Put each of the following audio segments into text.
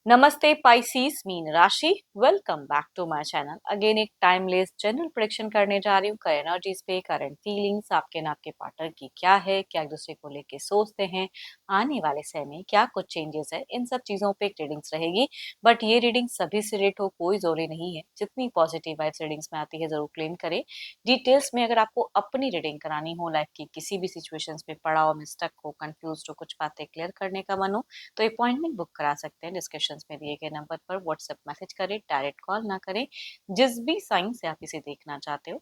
नमस्ते पाइसीस मीन राशि। Welcome back to my channel. Again एक टाइमलेस जनरल प्रेडिक्शन करने जा रही हूँ करंट एनर्जीज पे, करंट फीलिंग्स आपके एंड आपके पार्टनर की क्या है, क्या एक दूसरे को लेके सोचते हैं, आने वाले समय में क्या कुछ चेंजेस है, इन सब चीजों पे एक रीडिंग्स रहेगी। बट ये रीडिंग सभी से रिलेट हो कोई जरूरी नहीं है। जितनी पॉजिटिव वाइब्स रीडिंग्स में आती है जरूर क्लेम करें। डिटेल्स में अगर आपको अपनी रीडिंग करानी हो, लाइफ की किसी भी सिचुएशन पे पड़ाव में स्टक हो, कंफ्यूज हो, कुछ बातें क्लियर करने का मन हो, तो अपॉइंटमेंट बुक करा सकते हैं। डिस्कशंस में दिए गए नंबर पर व्हाट्सएप मैसेज करें, डायरेक्ट कॉल ना करें। जिस भी साइन से आप इसे देखना चाहते हो,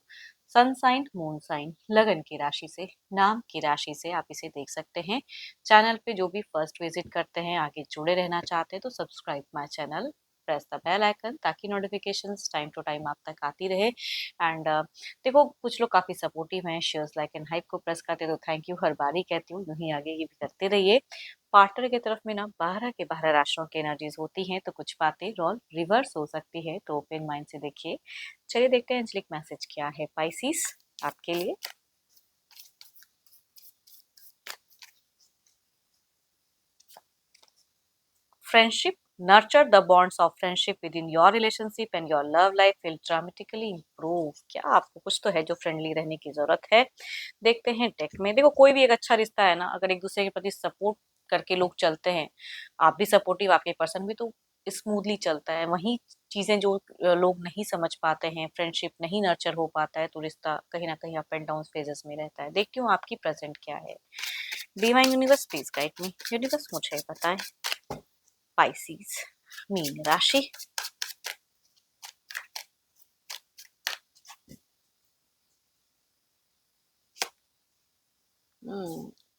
सन साइन, मून साइन, लगन की राशि से, नाम की राशि से आप इसे देख सकते हैं। चैनल पे जो भी फर्स्ट विजिट करते हैं, आगे जुड़े रहना चाहते हैं तो subscribe my channel, press the bell icon ताकि नोटिफिकेशंस टाइम टू टाइम आप तक आती रहे। एंड देखो, कुछ लोग काफी सपोर्टिव हैं, शेयर्स लाइक एंड हाइप को प्रेस करते हैं तो थैंक यू हर बारी कहती हूँ, यूं ही आगे ये भी करते रहिए। पार्टनर की तरफ में ना 12 के 12 राशियों की एनर्जीज होती हैं, तो कुछ बातें रोल रिवर्स हो सकती है, तो ओपन माइंड से देखिए। चलिए देखते हैं एंजलिक मैसेज क्या है पाइसिस आपके लिए। Friendship, nurture the bonds of friendship within your relationship and your love life will dramatically improve। क्या आपको कुछ तो है जो फ्रेंडली रहने की जरूरत है। देखते हैं डेक में। देखो, कोई भी एक अच्छा रिश्ता है ना, अगर एक दूसरे के प्रति सपोर्ट करके लोग चलते हैं, आप भी सपोर्टिव, आपके पर्सन भी, तो स्मूथली चलता है। वही चीजें जो लोग नहीं समझ पाते हैं, फ्रेंडशिप नहीं नर्चर हो पाता है, तो रिश्ता कहीं ना कहीं अप एंड डाउन फेजेस में रहता है। देखती हूँ आपकी प्रेजेंट क्या है। Divine universe please guide me. Universe मुझे बताएं। पाइसिस मीन राशि।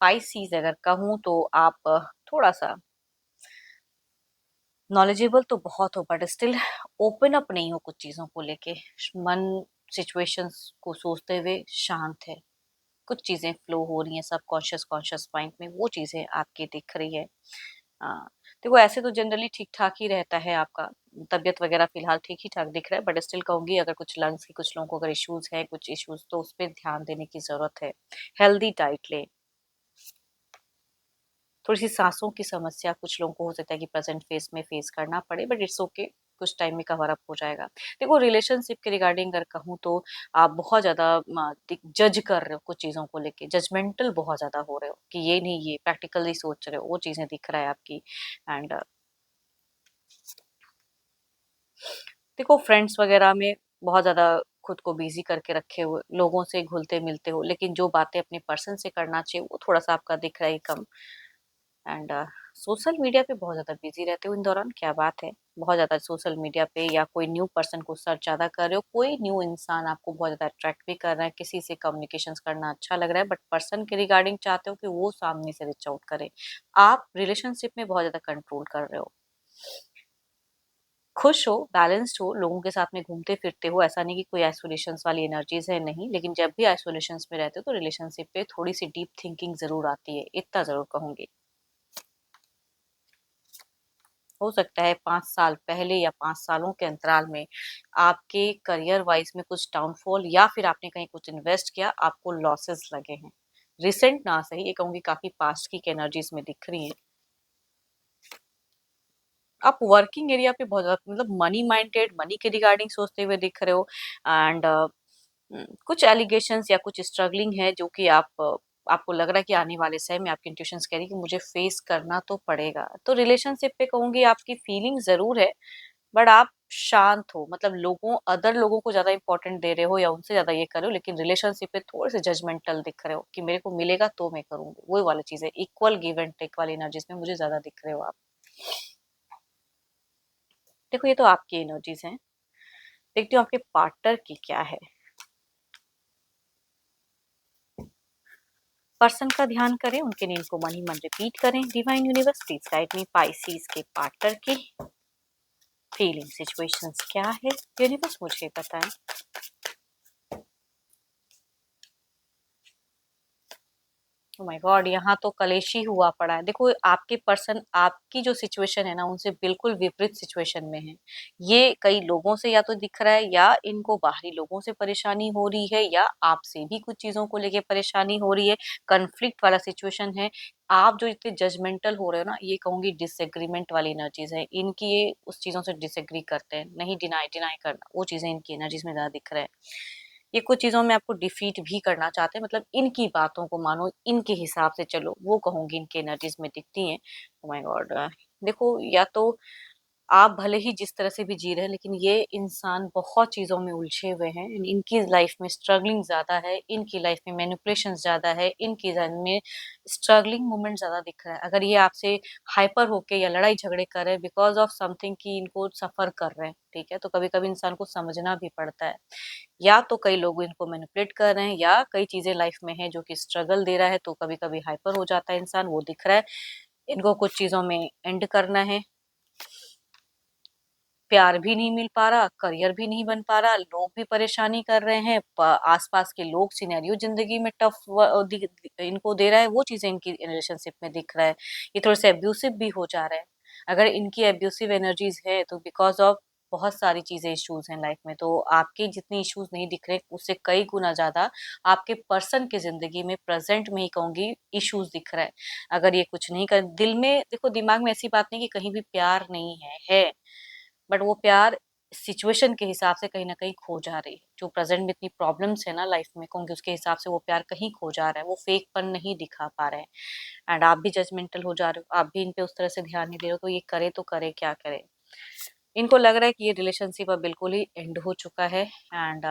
पाइसिस अगर कहूँ तो आप थोड़ा सा नॉलेजेबल तो बहुत हो, बट स्टिल ओपन अप नहीं हो कुछ चीजों को लेके। मन सिचुएशंस को सोचते हुए शांत है। कुछ चीजें फ्लो हो रही हैं सब कॉन्शियस कॉन्शियस माइंड में, वो चीजें आपकी दिख रही है। हाँ, देखो ऐसे तो जनरली ठीक ठाक ही रहता है आपका। तबीयत वगैरह फिलहाल ठीक ही ठाक दिख रहा है, बट स्टिल कहूंगी अगर कुछ लंग्स की, कुछ लोगों को अगर इश्यूज है, कुछ इश्यूज, तो उस पर ध्यान देने की जरूरत है। हेल्दी डाइट ले। थोड़ी सी सांसों की समस्या कुछ लोगों को हो सकता है कि प्रेजेंट फेस में फेस करना पड़े, बट इट्स ओके, कुछ टाइम में कवर अप हो जाएगा। देखो, रिलेशनशिप के रिगार्डिंग अगर कहूँ तो आप बहुत ज्यादा जज कर रहे हो, कुछ चीजों को लेके जजमेंटल बहुत ज्यादा हो रहे हो कि ये नहीं, ये प्रैक्टिकली सोच रहे हो, वो चीजें दिख रहा है आपकी। एंड देखो, फ्रेंड्स वगैरह में बहुत ज्यादा खुद को बिजी करके रखे हुए, लोगों से घुलते मिलते हो, लेकिन जो बातें अपने पर्सन से करना चाहिए वो थोड़ा सा आपका दिख रहा है कम। एंड सोशल मीडिया पे बहुत ज़्यादा बिजी रहते हो इन दौरान, क्या बात है। बहुत ज़्यादा सोशल मीडिया पे या कोई न्यू पर्सन को सर्च ज़्यादा कर रहे हो, कोई न्यू इंसान आपको बहुत ज़्यादा अट्रैक्ट भी कर रहा है, किसी से कम्युनिकेशन करना अच्छा लग रहा है, बट पर्सन के रिगार्डिंग चाहते हो कि वो सामने से रीच आउट करे। आप रिलेशनशिप में बहुत ज़्यादा कंट्रोल कर रहे हो। खुश हो, बैलेंस्ड हो, लोगों के साथ में घूमते फिरते हो, ऐसा नहीं कि कोई आइसोलेशन वाली एनर्जीज है, नहीं। लेकिन जब भी आइसोलेशन में रहते हो तो रिलेशनशिप पे थोड़ी सी डीप थिंकिंग जरूर आती है, इतना जरूर कहूंगी। हो सकता है 5 साल पहले या 5 सालों के अंतराल में आपके करियर वाइज में कुछ डाउनफॉल, या फिर आपने कहीं कुछ इन्वेस्ट किया, आपको लॉसेस लगे हैं। रिसेंट ना सही, ये कहूंगी काफी पास्ट की एनर्जीज में दिख रही है। आप वर्किंग एरिया पे बहुत ज्यादा मतलब मनी माइंडेड, मनी के रिगार्डिंग सोचते हुए दिख रहे हो। एंड कुछ एलिगेशंस या कुछ स्ट्रगलिंग है जो कि आपको लग रहा है कि आने वाले समय में आपकी इंट्यूशंस कह रही है कि मुझे फेस करना तो पड़ेगा। तो रिलेशनशिप पे कहूंगी आपकी फीलिंग जरूर है, बट आप शांत हो, मतलब अदर लोगों को ज्यादा इंपॉर्टेंट दे रहे हो या उनसे ज्यादा ये कर रहे हो, लेकिन रिलेशनशिप पे थोड़े से जजमेंटल दिख रहे हो कि मेरे को मिलेगा तो मैं करूंगी, वो वाली चीजें। इक्वल गिव एंड टेक वाली एनर्जीज में मुझे ज्यादा दिख रहे हो आप। देखो, ये तो आपकी एनर्जीज हैं। देखती हूँ आपके पार्टनर की क्या है। पर्सन का ध्यान करें, उनके नेम को मन ही मन रिपीट करें। Divine universe please guide me. Pisces के पार्टनर की फीलिंग सिचुएशंस क्या है, यूनिवर्स मुझे बताएं। ओह माय गॉड, यहाँ तो कलेश ही हुआ पड़ा है। देखो आपके पर्सन आपकी जो सिचुएशन है ना उनसे बिल्कुल विपरीत सिचुएशन में है। ये कई लोगों से या तो दिख रहा है या इनको बाहरी लोगों से परेशानी हो रही है या आपसे भी कुछ चीजों को लेके परेशानी हो रही है। कन्फ्लिक्ट वाला सिचुएशन है। आप जो इतने जजमेंटल हो रहे हो ना, ये कहूंगी डिसएग्रीमेंट वाली एनर्जीज है इनकी। ये उस चीजों से डिसएग्री करते हैं, नहीं डिनाई डिनाई करना, वो चीजें इनकी एनर्जीज में ज्यादा दिख रहा है। ये कुछ चीजों में आपको डिफीट भी करना चाहते हैं, मतलब इनकी बातों को मानो, इनके हिसाब से चलो, वो कहूंगी इनकी एनर्जीज में दिखती हैं। ओ माय गॉड, देखो या तो आप भले ही जिस तरह से भी जी रहे हैं, लेकिन ये इंसान बहुत चीजों में उलझे हुए हैं। इनकी लाइफ में स्ट्रगलिंग ज्यादा है, इनकी लाइफ में मैनिपुलेशन ज्यादा है, इनकी लाइफ में स्ट्रगलिंग मोमेंट ज्यादा दिख रहा है। अगर ये आपसे हाइपर होके या लड़ाई झगड़े कर रहे हैं बिकॉज ऑफ समथिंग की इनको सफर कर रहे हैं, ठीक है, तो कभी कभी इंसान को समझना भी पड़ता है। या तो कई लोग इनको मैनिपुलेट कर रहे हैं या कई चीजें लाइफ में है जो कि स्ट्रगल दे रहा है, तो कभी कभी हाइपर हो जाता है इंसान, वो दिख रहा है। इनको कुछ चीजों में एंड करना है। प्यार भी नहीं मिल पा रहा, करियर भी नहीं बन पा रहा, लोग भी परेशानी कर रहे हैं, आसपास के लोग, सिनेरियो जिंदगी में टफ इनको दे रहा है, वो चीजें इनकी रिलेशनशिप में दिख रहा है। ये थोड़े से एब्यूसिव भी हो जा रहे हैं। अगर इनकी एब्यूसिव एनर्जीज है तो बिकॉज ऑफ बहुत सारी चीजें इश्यूज हैं लाइफ में, तो आपके जितने इश्यूज नहीं दिख रहे उससे कई गुना ज्यादा आपके पर्सन की जिंदगी में प्रेजेंट में ही कहूंगी इश्यूज दिख रहा है। अगर ये कुछ नहीं कर, दिल में देखो, दिमाग में ऐसी बात नहीं कि कहीं भी प्यार नहीं है, बट वो प्यार सिचुएशन के हिसाब से कहीं ना कहीं खो जा रही है। जो प्रेजेंट में इतनी प्रॉब्लम्स है ना लाइफ में, कहूंगी उसके हिसाब से वो प्यार कहीं खो जा रहा है, वो फेकपन नहीं दिखा पा रहे हैं। एंड आप भी जजमेंटल हो जा रहे हो, आप भी इन पे उस तरह से ध्यान नहीं दे रहे हो, तो ये करे तो करे क्या करे। इनको लग रहा है कि ये रिलेशनशिप अब बिल्कुल ही एंड हो चुका है एंड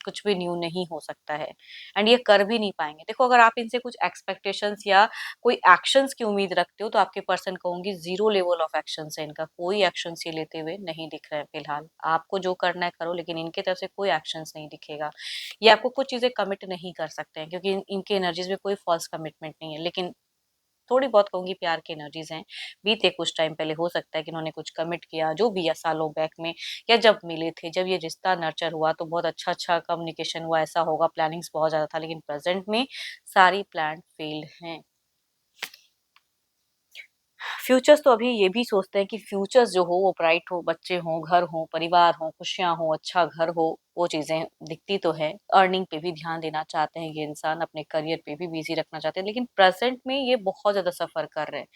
कुछ भी न्यू नहीं हो सकता है। एंड ये कर भी नहीं पाएंगे। देखो अगर आप इनसे कुछ एक्सपेक्टेशंस या कोई एक्शंस की उम्मीद रखते हो तो आपके पर्सन कहूंगी जीरो लेवल ऑफ एक्शन है इनका, कोई एक्शन ये लेते हुए नहीं दिख रहा है फिलहाल। आपको जो करना है करो, लेकिन इनके तरफ से कोई एक्शन नहीं दिखेगा। ये आपको कुछ चीजें कमिट नहीं कर सकते हैं क्योंकि इनके एनर्जीज में कोई फॉल्स कमिटमेंट नहीं है। लेकिन थोड़ी बहुत कहूंगी प्यार की एनर्जीज हैं। बीते कुछ टाइम पहले हो सकता है कि उन्होंने कुछ कमिट किया, जो भी, या सालों बैक में, या जब मिले थे, जब ये रिश्ता नर्चर हुआ तो बहुत अच्छा अच्छा कम्युनिकेशन हुआ, ऐसा होगा, प्लानिंग्स बहुत ज्यादा था, लेकिन प्रेजेंट में सारी प्लान फेल्ड हैं। फ्यूचर्स तो अभी ये भी सोचते हैं कि फ्यूचर्स जो हो वो ब्राइट हो, बच्चे हो, घर हो, परिवार हो, खुशियां हो, अच्छा घर हो, वो चीजें दिखती तो है। अर्निंग पे भी ध्यान देना चाहते हैं ये इंसान, अपने करियर पे भी बिजी रखना चाहते हैं, लेकिन प्रेजेंट में ये बहुत ज्यादा सफर कर रहे हैं।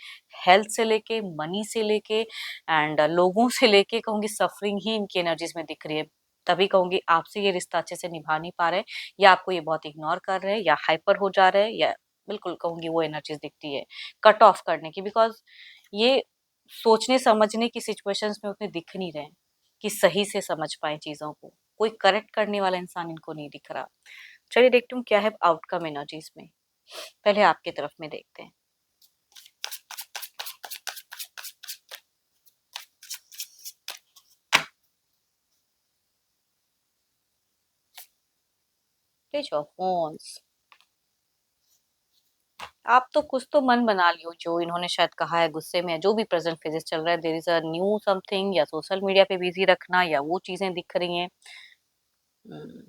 हेल्थ से लेके, मनी से लेके एंड लोगों से लेके कहूंगी सफरिंग ही इनकी एनर्जीज में दिख रही है। तभी कहूंगी आपसे ये रिश्ता अच्छे से निभा नहीं पा रहे, या आपको ये बहुत इग्नोर कर रहे हैं, या हाइपर हो जा रहे हैं, या बिल्कुल कहूंगी वो एनर्जीज दिखती है कट ऑफ करने की। बिकॉज ये सोचने समझने की सिचुएशंस में उतने दिख नहीं रहे कि सही से समझ पाए चीजों को। कोई करेक्ट करने वाला इंसान इनको नहीं दिख रहा। चलिए देखती हूँ क्या है आउटकम एनर्जीज में। पहले आपके तरफ में देखते हैं। Page of phones. आप तो कुछ तो मन बना लियो, जो इन्होंने शायद कहा है गुस्से में, जो भी प्रेजेंट फेजेस चल रहा है, there is a new something, या सोशल मीडिया पे बिजी रखना, या वो चीजें दिख रही हैं। हम्म,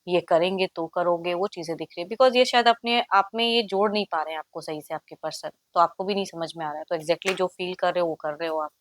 ये करेंगे तो करोगे, वो चीजें दिख रही है। बिकॉज ये शायद अपने आप में ये जोड़ नहीं पा रहे हैं आपको सही से, आपके पर्सन, तो आपको भी नहीं समझ में आ रहा है, तो एग्जैक्टली जो फील कर रहे हो वो कर रहे हो आप।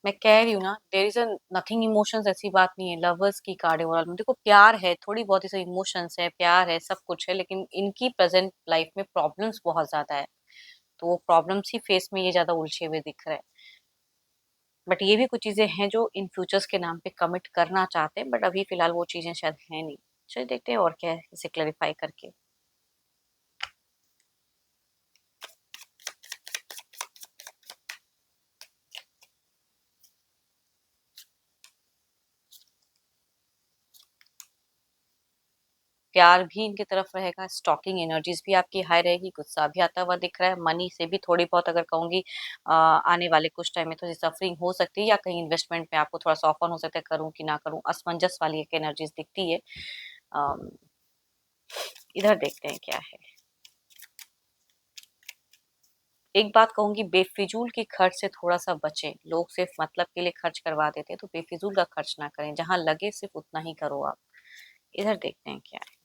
मैं कह रही हूँ ना, there is a nothing emotions, ऐसी बात नहीं है। लवर्स की कार्ड ओवरऑल में देखो, प्यार है, थोड़ी बहुत ऐसे इमोशंस है, प्यार है, सब कुछ है, लेकिन इनकी प्रेजेंट लाइफ में प्रॉब्लम्स बहुत ज्यादा है, तो वो प्रॉब्लम्स ही फेस में ये ज्यादा उलझे हुए दिख रहे हैं। बट ये भी कुछ चीजें हैं जो इन फ्यूचर्स के नाम पे कमिट करना चाहते हैं, बट अभी फिलहाल वो चीजें शायद है नहीं। चलिए देखते हैं और क्या है इसे क्लैरिफाई करके। प्यार भी इनकी तरफ रहेगा, स्टॉकिंग एनर्जीज भी आपकी हाई रहेगी, गुस्सा भी आता हुआ दिख रहा है, मनी से भी थोड़ी बहुत अगर कहूंगी आने वाले कुछ टाइम में थोड़ी सफरिंग हो सकती है, या कहीं इन्वेस्टमेंट में आपको थोड़ा सा ऑफ ऑन हो सकता है, करूं कि ना करूं, असमंजस वाली एक एनर्जीज दिखती है। अम, इधर देखते हैं क्या है। एक बात कहूँगी, बेफ़िज़ूल के खर्च से थोड़ा-सा बचें। लोग सिर्फ़ मतलब के लिए खर्च करवा देते हैं, तो बेफ़िज़ूल का खर्च ना करें। जहाँ लगे सिर्फ़ उतना ही करो आप। इधर देखते हैं क्या है।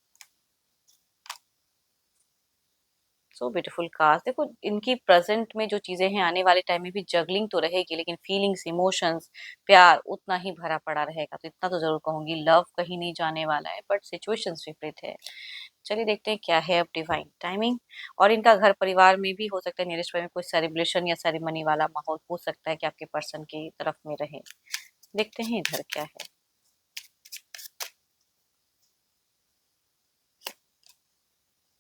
सो ब्यूटीफुल कार्स, देखो इनकी प्रेजेंट में जो चीजें हैं, आने वाले टाइम में भी जगलिंग तो रहेगी, लेकिन फीलिंग्स, इमोशंस, प्यार उतना ही भरा पड़ा रहेगा। तो इतना तो जरूर कहूंगी, लव कहीं नहीं जाने वाला है, बट सिचुएशंस विपरीत है। चलिए देखते हैं क्या है अब डिवाइन टाइमिंग। और इनका घर परिवार में भी हो सकता है, नियरेस्ट में कोई सेलिब्रेशन या सेरेमनी वाला माहौल हो सकता है कि आपके पर्सन की तरफ में रहे। देखते हैं इधर क्या है।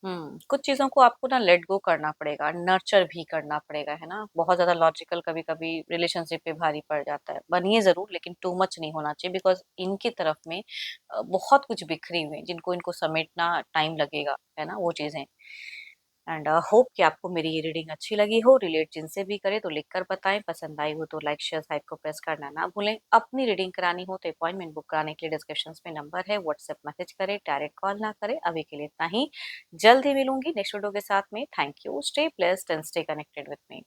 कुछ चीज़ों को आपको ना लेट गो करना पड़ेगा, नर्चर भी करना पड़ेगा, है ना? बहुत ज़्यादा लॉजिकल कभी-कभी रिलेशनशिप पे भारी पड़ जाता है। बनिए ज़रूर, लेकिन टू मच नहीं होना चाहिए, बिकॉज़ इनकी तरफ में बहुत कुछ बिखरी हुई है, जिनको इनको समेटना टाइम लगेगा, है ना? वो चीज़ें। एंड होप कि आपको मेरी ये रीडिंग अच्छी लगी हो। रिलेट जिनसे भी करे तो लिखकर बताएँ, पसंद आई हो तो लाइक, शेयर, हाइप को प्रेस करना ना भूलें। अपनी रीडिंग करानी हो तो अपॉइंटमेंट बुक कराने के लिए डिस्क्रिप्शंस में नंबर है, व्हाट्सएप मैसेज करें, डायरेक्ट कॉल ना करें। अभी के लिए इतना ही। जल्द ही मिलूंगी नेक्स्ट वीडियो के साथ में। Thank you. Stay blessed and stay connected with me.